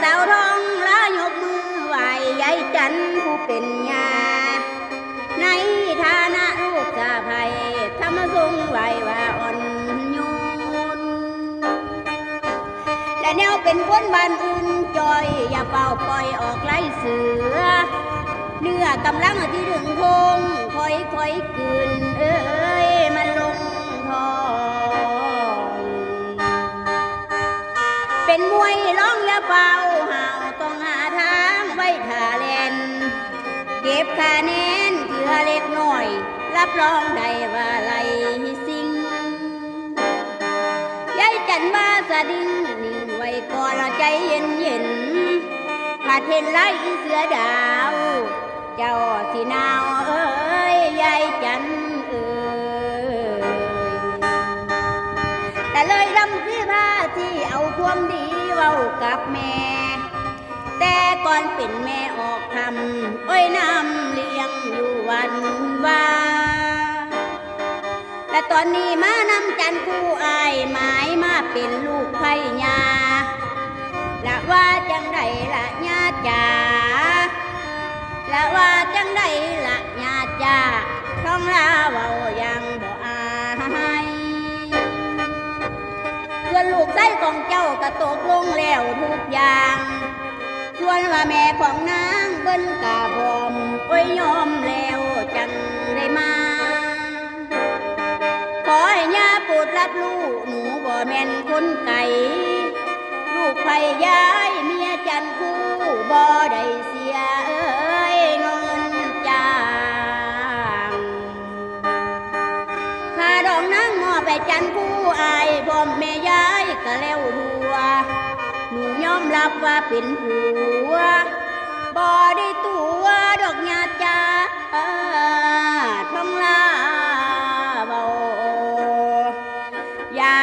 สาวทองลายกมือไหวยายจันผู้เป็นยาในฐานะลูกสะใภ้ทำทรงไหวว่าอ่อนโยนและแนวเป็นคนบ้านอื่นจอยอย่าเป่าปล่อยออกไล่เสือเนื้อกำลังที่ถึงคงค่อยกืนมันลงท้องเป็นมวยร้องอย่าเป่าห่าวต้องหาทางไว้ท่าแลนเก็บคะแนนเถื่อเล็กน้อยรับรองได้ว่าไหลสิ่งยายจันว่าสะดิ้งนิ่งไว้ก่อนใจเย็นผัดเห็นไล่เสือดาวเจ้าที่นาวยายจันแต่เลยรำที่พาที่เอาความดีเว้ากับแม่แต่ก่อนเป็นแม่ออกทำน้ำเลี้ยงอยู่วันว่าและตอนนี้มานำจันคู่อายหมายมาเป็นลูกไผ่ยาละว่าจังใดละญาติจ๋าละว่าจังใดละญาติจ๋าท้องลาเว้ายังบ่อายส่วนลูกไส้ของเจ้าก็ตกลงแล้วทุกอย่างส่วนว่าแม่ของนางเบิ้นกาพร้อมยอมแล้วจังได้มาขอให้ย่าโปรดรับรู้หนูบ่แม่นคนไก่ลูกไผ่ย้ายเมียจันคู่บ่ได้เสียเงินจ้างข้าดองนางมอไปจันคู่อายบ่แม่ย้ายก็แล้วรัวหนูยอมรับว่าเป็นผัวบ่ได้ตัวดอกญาติจ้าท้องลาเบาอย่า